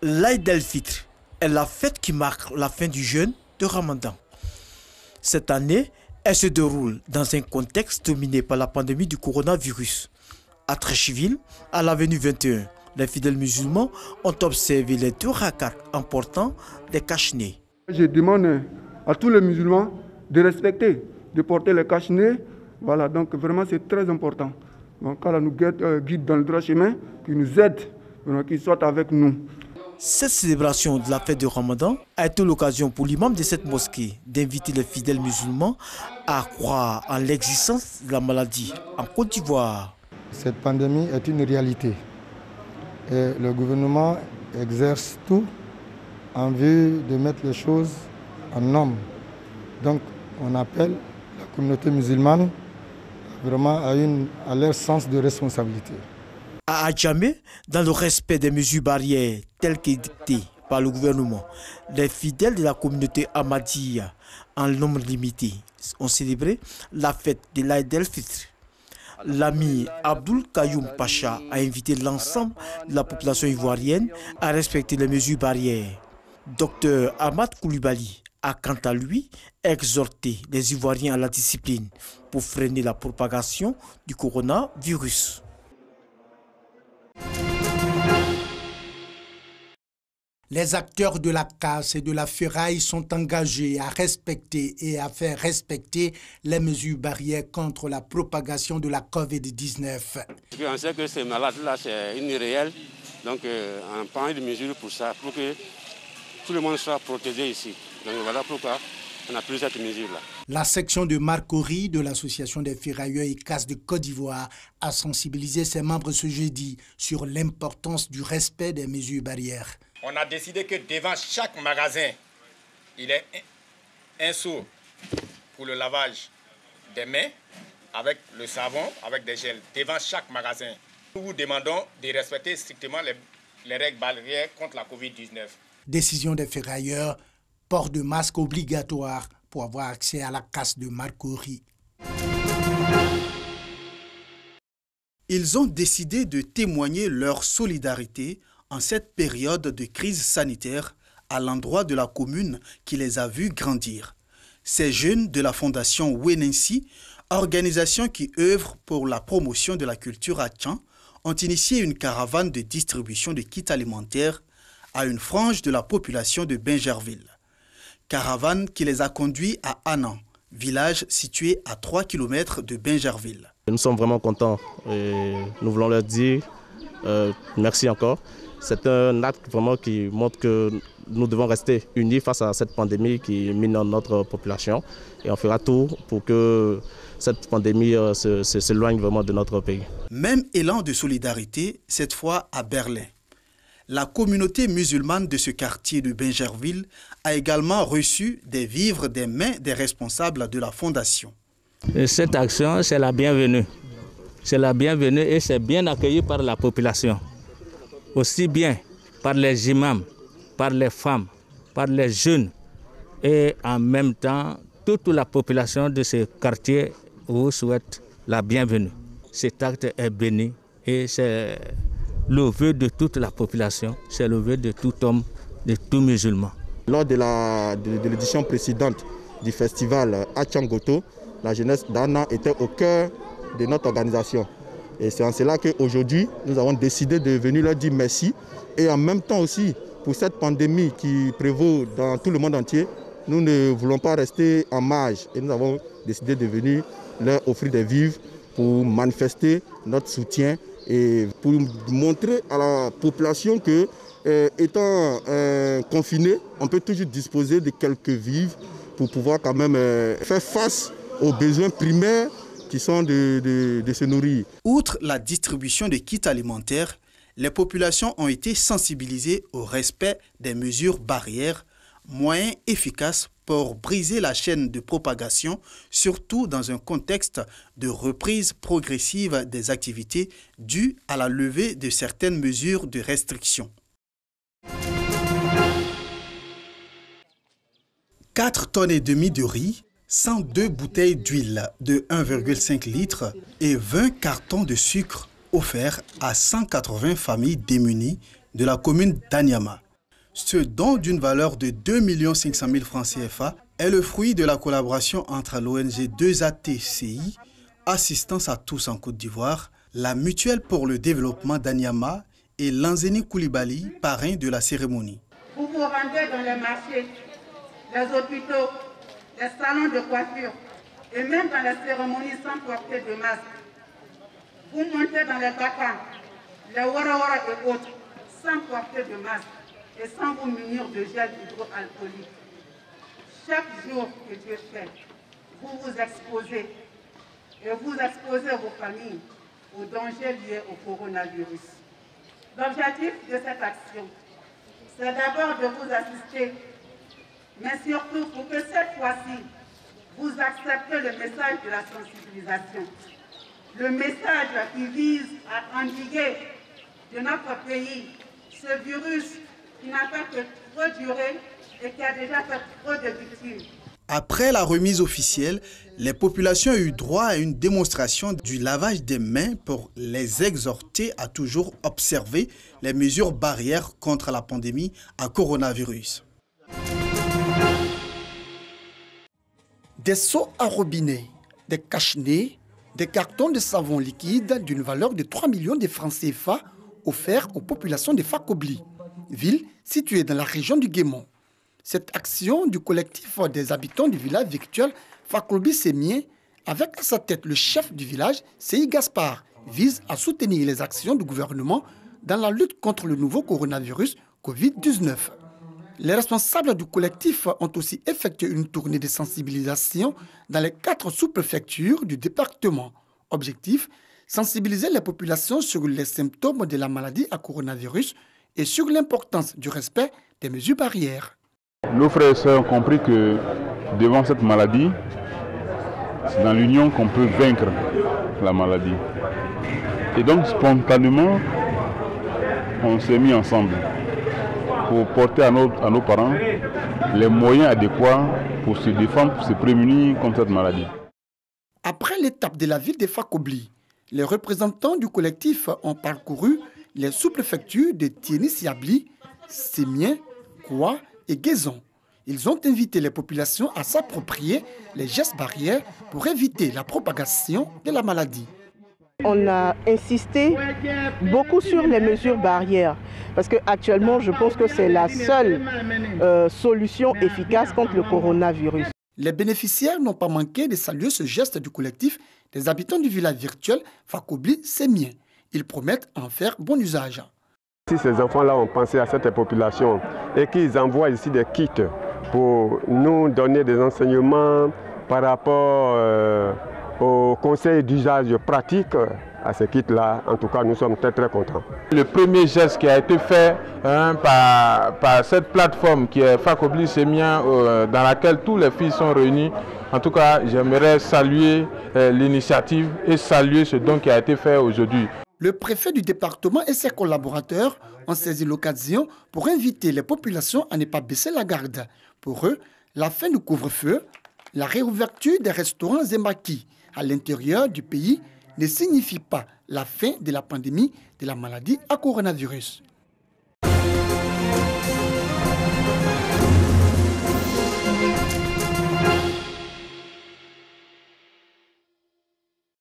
L'Aïd el-Fitr est la fête qui marque la fin du jeûne de Ramadan. Cette année, elle se déroule dans un contexte dominé par la pandémie du coronavirus. À Trécheville, à l'avenue 21, les fidèles musulmans ont observé les 2 rakats en portant des cache-nez. Je demande à tous les musulmans de respecter, de porter les cache-nez. Voilà, donc vraiment c'est très important. Donc Allah nous guide dans le droit chemin, qu'il nous aide, qu'il soit avec nous. Cette célébration de la fête de Ramadan a été l'occasion pour l'imam de cette mosquée d'inviter les fidèles musulmans à croire en l'existence de la maladie en Côte d'Ivoire. Cette pandémie est une réalité et le gouvernement exerce tout en vue de mettre les choses en norme. Donc on appelle la communauté musulmane vraiment à leur sens de responsabilité. À Adjamé, dans le respect des mesures barrières telles que dictées par le gouvernement, les fidèles de la communauté Ahmadiyya en nombre limité ont célébré la fête de l'Aïd el-Fitr. L'ami Abdoul Kayoum Pacha a invité l'ensemble de la population ivoirienne à respecter les mesures barrières. Dr Ahmad Koulibaly a quant à lui exhorté les Ivoiriens à la discipline pour freiner la propagation du coronavirus. Les acteurs de la casse et de la ferraille sont engagés à respecter et à faire respecter les mesures barrières contre la propagation de la Covid-19. On sait que ces malades-là, c'est une réelle. Donc, on prend des mesures pour ça, pour que tout le monde soit protégé ici. Donc, voilà pourquoi on a pris cette mesure-là. La section de Marcory de l'Association des ferrailleurs et casses de Côte d'Ivoire a sensibilisé ses membres ce jeudi sur l'importance du respect des mesures barrières. On a décidé que devant chaque magasin, il y ait un seau pour le lavage des mains avec le savon, avec des gels, devant chaque magasin. Nous vous demandons de respecter strictement les règles barrières contre la Covid-19. Décision des ferrailleurs, port de masque obligatoire pour avoir accès à la casse de Marcory. Ils ont décidé de témoigner leur solidarité en cette période de crise sanitaire à l'endroit de la commune qui les a vus grandir. Ces jeunes de la fondation Wenensi, organisation qui œuvre pour la promotion de la culture à Tchan, ont initié une caravane de distribution de kits alimentaires à une frange de la population de Bingerville. Caravane qui les a conduits à Anan, village situé à 3 km de Bingerville. Nous sommes vraiment contents et nous voulons leur dire merci encore. C'est un acte vraiment qui montre que nous devons rester unis face à cette pandémie qui mine notre population. Et on fera tout pour que cette pandémie s'éloigne vraiment de notre pays. Même élan de solidarité, cette fois à Berlin. La communauté musulmane de ce quartier de Bingerville a également reçu des vivres des mains des responsables de la fondation. Et cette action, c'est la bienvenue. C'est la bienvenue et c'est bien accueilli par la population. Aussi bien par les imams, par les femmes, par les jeunes et en même temps toute la population de ce quartier vous souhaite la bienvenue. Cet acte est béni et c'est le vœu de toute la population, c'est le vœu de tout homme, de tout musulman. Lors de l'édition précédente du festival Achangoto, la jeunesse d'Anna était au cœur de notre organisation. Et c'est en cela qu'aujourd'hui, nous avons décidé de venir leur dire merci. Et en même temps aussi, pour cette pandémie qui prévaut dans tout le monde entier, nous ne voulons pas rester en marge. Et nous avons décidé de venir leur offrir des vivres pour manifester notre soutien et pour montrer à la population que, étant confiné, on peut toujours disposer de quelques vivres pour pouvoir quand même faire face aux besoins primaires qui sont de se nourrir. Outre la distribution de kits alimentaires, les populations ont été sensibilisées au respect des mesures barrières, moyen efficace pour briser la chaîne de propagation, surtout dans un contexte de reprise progressive des activités dues à la levée de certaines mesures de restriction. 4,5 tonnes de riz, 102 bouteilles d'huile de 1,5 litre et 20 cartons de sucre offerts à 180 familles démunies de la commune d'Anyama. Ce don d'une valeur de 2 500 000 francs CFA est le fruit de la collaboration entre l'ONG 2ATCI, Assistance à tous en Côte d'Ivoire, la Mutuelle pour le développement d'Anyama et Lanzeni Koulibaly, parrain de la cérémonie. Vous vous rendez dans les marchés, les hôpitaux, les salons de coiffure et même dans les cérémonies sans porter de masque. Vous montez dans les bakans, les warawara et autres sans porter de masque et sans vous munir de gel hydroalcoolique. Chaque jour que Dieu fait, vous vous exposez et vous exposez vos familles aux dangers liés au coronavirus. L'objectif de cette action, c'est d'abord de vous assister, mais surtout pour que cette fois-ci, vous acceptez le message de la sensibilisation. Le message qui vise à endiguer de notre pays ce virus qui n'a pas que trop duré et qui a déjà fait trop de victimes. Après la remise officielle, les populations ont eu droit à une démonstration du lavage des mains pour les exhorter à toujours observer les mesures barrières contre la pandémie à coronavirus. Des seaux à robinet, des cache-nez, des cartons de savon liquide d'une valeur de 3 millions de francs CFA offerts aux populations de Fakobli, ville située dans la région du Guémon. Cette action du collectif des habitants du village virtuel Fakobli-Sémien, avec à sa tête le chef du village, Seyi Gaspard, vise à soutenir les actions du gouvernement dans la lutte contre le nouveau coronavirus Covid-19. Les responsables du collectif ont aussi effectué une tournée de sensibilisation dans les 4 sous-préfectures du département. Objectif, sensibiliser les populations sur les symptômes de la maladie à coronavirus et sur l'importance du respect des mesures barrières. Nos frères et sœurs ont compris que devant cette maladie, c'est dans l'union qu'on peut vaincre la maladie. Et donc spontanément, on s'est mis ensemble pour porter à nos parents les moyens adéquats pour se défendre, pour se prémunir contre cette maladie. Après l'étape de la ville de Fakobli, les représentants du collectif ont parcouru les sous-préfectures de Tieni-Siabli, Sémien, Koua et Guézon. Ils ont invité les populations à s'approprier les gestes barrières pour éviter la propagation de la maladie. On a insisté beaucoup sur les mesures barrières parce qu'actuellement, je pense que c'est la seule solution efficace contre le coronavirus. Les bénéficiaires n'ont pas manqué de saluer ce geste du collectif des habitants du village virtuel Fakobli-Sémien. Ils promettent en faire bon usage. Si ces enfants-là ont pensé à cette population et qu'ils envoient ici des kits pour nous donner des enseignements par rapport aux conseils d'usage pratique à ces kits-là, en tout cas, nous sommes très très contents. Le premier geste qui a été fait par cette plateforme qui est Fakobli-Sémien, dans laquelle tous les filles sont réunies, en tout cas, j'aimerais saluer l'initiative et saluer ce don qui a été fait aujourd'hui. Le préfet du département et ses collaborateurs ont saisi l'occasion pour inviter les populations à ne pas baisser la garde. Pour eux, la fin du couvre-feu, la réouverture des restaurants et maquis à l'intérieur du pays ne signifie pas la fin de la pandémie de la maladie à coronavirus.